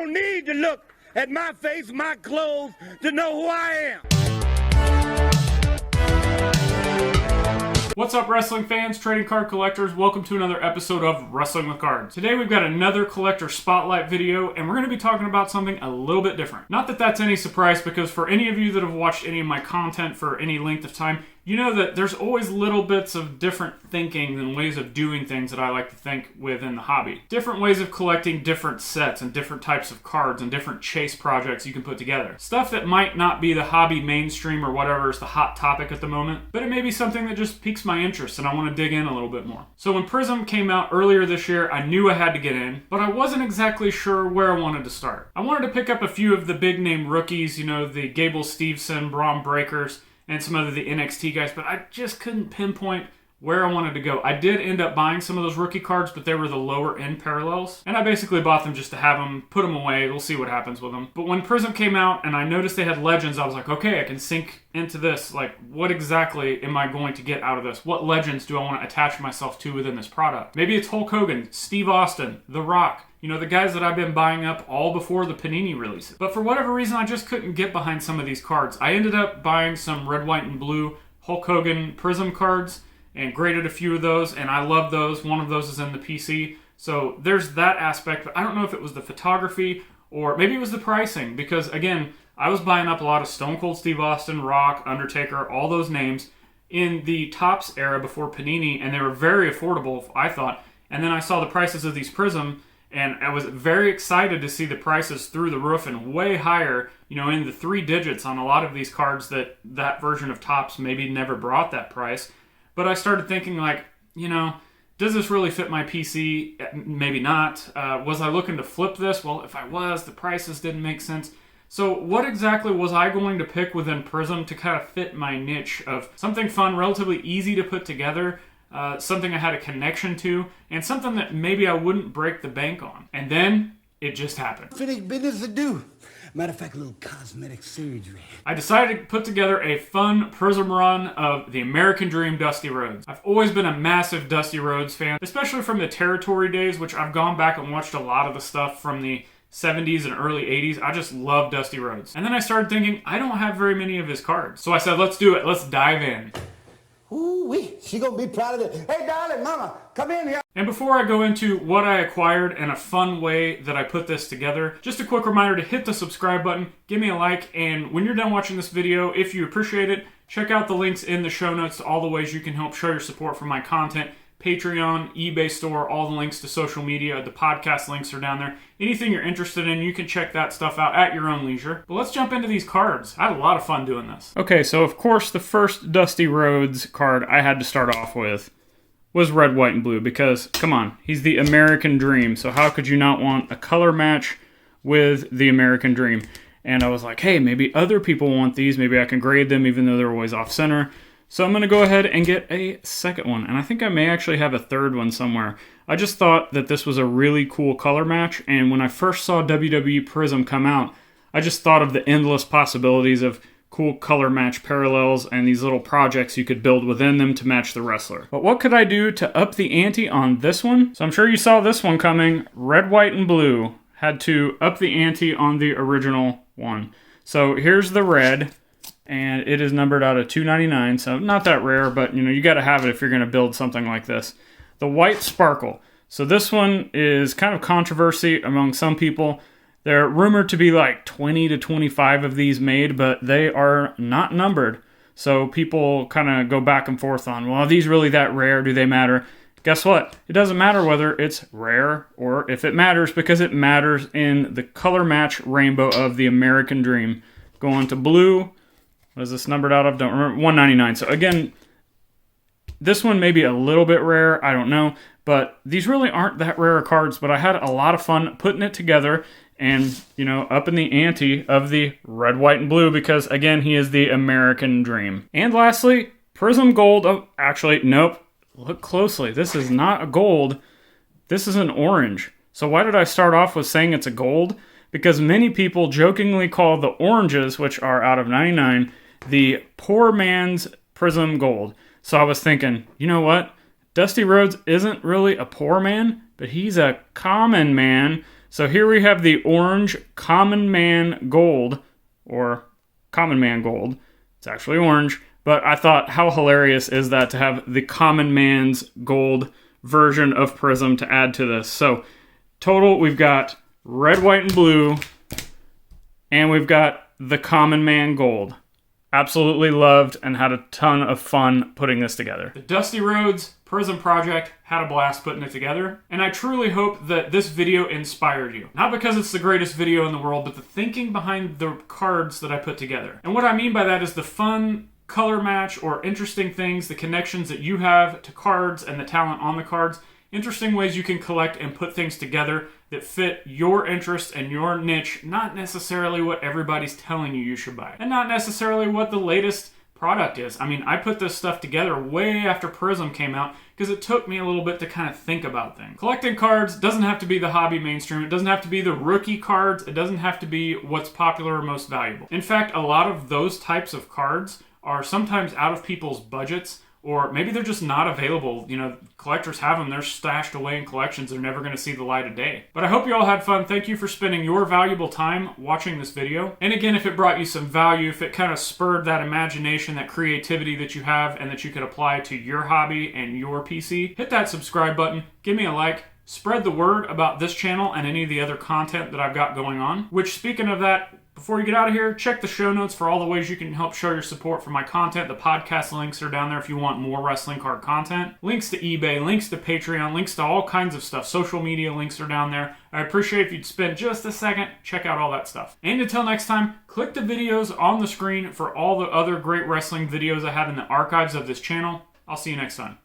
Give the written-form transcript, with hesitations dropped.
don't need to look at my face, my clothes, to know who I am. What's up, wrestling fans, trading card collectors? Welcome to another episode of Wrestling with Cards. Today we've got another collector spotlight video, and we're going to be talking about something a little bit different. Not that that's any surprise, because for any of you that have watched any of my content for any length of time, you know that there's always little bits of different thinking and ways of doing things that I like to think within the hobby. Different ways of collecting different sets and different types of cards and different chase projects you can put together. Stuff that might not be the hobby mainstream or whatever is the hot topic at the moment, but it may be something that just piques my interest and I want to dig in a little bit more. So when Prizm came out earlier this year, I knew I had to get in, but I wasn't exactly sure where I wanted to start. I wanted to pick up a few of the big name rookies, you know, the Gable Steveson, Braun Breakers, and some of the NXT guys, but I just couldn't pinpoint where I wanted to go. I did end up buying some of those rookie cards, but they were the lower end parallels, and I basically bought them just to have them, put them away, we'll see what happens with them. But when Prizm came out and I noticed they had legends, I was like, okay, I can sink into this. Like, what exactly am I going to get out of this? What legends do I want to attach myself to within this product? Maybe it's Hulk Hogan, Steve Austin, The Rock, you know, the guys that I've been buying up all before the Panini releases. But for whatever reason, I just couldn't get behind some of these cards. I ended up buying some red, white, and blue Hulk Hogan Prizm cards and graded a few of those, and I love those. One of those is in the PC. So there's that aspect, but I don't know if it was the photography or maybe it was the pricing, because again, I was buying up a lot of Stone Cold Steve Austin, Rock, Undertaker, all those names in the Topps era before Panini, and they were very affordable, I thought. And then I saw the prices of these Prizm, and I was very excited to see the prices through the roof and way higher, you know, in the 3 digits on a lot of these cards that version of Topps maybe never brought that price. But I started thinking, like, you know, does this really fit my PC? Maybe not. Was I looking to flip this? Well, if I was, the prices didn't make sense. So what exactly was I going to pick within Prizm to kind of fit my niche of something fun, relatively easy to put together, something I had a connection to, and something that maybe I wouldn't break the bank on? And then it just happened. Finished business to do. Matter of fact, a little cosmetic surgery. I decided to put together a fun Prizm run of the American Dream Dusty Rhodes. I've always been a massive Dusty Rhodes fan, especially from the Territory days, which I've gone back and watched a lot of the stuff from the 70s and early 80s. I just love Dusty Rhodes. And then I started thinking, I don't have very many of his cards. So I said, let's do it. Let's dive in. Ooh-wee, she gonna be proud of it. Hey, darling, mama, come in here. And before I go into what I acquired and a fun way that I put this together, just a quick reminder to hit the subscribe button, give me a like, and when you're done watching this video, if you appreciate it, check out the links in the show notes to all the ways you can help show your support for my content. Patreon, eBay store, all the links to social media, the podcast links are down there. Anything you're interested in, you can check that stuff out at your own leisure. But let's jump into these cards. I had a lot of fun doing this. Okay, so of course the first Dusty Rhodes card I had to start off with was red, white, and blue, because, come on, he's the American Dream, so how could you not want a color match with the American Dream? And I was like, hey, maybe other people want these, maybe I can grade them even though they're always off-center. So I'm going to go ahead and get a second one, and I think I may actually have a third one somewhere. I just thought that this was a really cool color match, and when I first saw WWE Prizm come out, I just thought of the endless possibilities of cool color match parallels and these little projects you could build within them to match the wrestler. But what could I do to up the ante on this one? So I'm sure you saw this one coming. Red, white, and blue had to up the ante on the original one. So here's the red, and it is numbered out of 299, so not that rare, but you know, you got to have it if you're going to build something like this. The white sparkle. So this one is kind of controversy among some people. They're rumored to be like 20 to 25 of these made, but they are not numbered. So people kind of go back and forth on, well, are these really that rare? Do they matter? Guess what? It doesn't matter whether it's rare or if it matters, because it matters in the color match rainbow of the American Dream. Going to blue. What is this numbered out of? Don't remember. 199. So again, this one may be a little bit rare. I don't know. But these really aren't that rare cards. But I had a lot of fun putting it together and, you know, up in the ante of the red, white, and blue, because, again, he is the American Dream. And lastly, Prizm Gold. Oh, actually, nope. Look closely. This is not a gold. This is an orange. So why did I start off with saying it's a gold? Because many people jokingly call the oranges, which are out of 99, the poor man's Prizm Gold. So I was thinking, you know what? Dusty Rhodes isn't really a poor man, but he's a common man. So here we have the orange Common Man Gold, or Common Man Gold. It's actually orange, but I thought, how hilarious is that to have the Common Man's Gold version of Prizm to add to this. So total, we've got red, white, and blue, and we've got the Common Man Gold. Absolutely loved and had a ton of fun putting this together. The Dusty Rhodes Prizm project, had a blast putting it together, and I truly hope that this video inspired you. Not because it's the greatest video in the world, but the thinking behind the cards that I put together. And what I mean by that is the fun color match or interesting things, the connections that you have to cards and the talent on the cards, interesting ways you can collect and put things together that fit your interest and your niche, not necessarily what everybody's telling you should buy, and not necessarily what the latest product is. I mean, I put this stuff together way after Prizm came out because it took me a little bit to kind of think about things. Collecting cards doesn't have to be the hobby mainstream. It doesn't have to be the rookie cards. It doesn't have to be what's popular or most valuable. In fact, a lot of those types of cards are sometimes out of people's budgets, or maybe they're just not available. You know, collectors have them. They're stashed away in collections. They're never going to see the light of day. But I hope you all had fun. Thank you for spending your valuable time watching this video. And again, if it brought you some value, if it kind of spurred that imagination, that creativity that you have and that you could apply to your hobby and your PC, hit that subscribe button, give me a like, spread the word about this channel and any of the other content that I've got going on. Which, speaking of that, before you get out of here, check the show notes for all the ways you can help show your support for my content. The podcast links are down there if you want more wrestling card content. Links to eBay, links to Patreon, links to all kinds of stuff. Social media links are down there. I appreciate if you'd spend just a second, check out all that stuff. And until next time, click the videos on the screen for all the other great wrestling videos I have in the archives of this channel. I'll see you next time.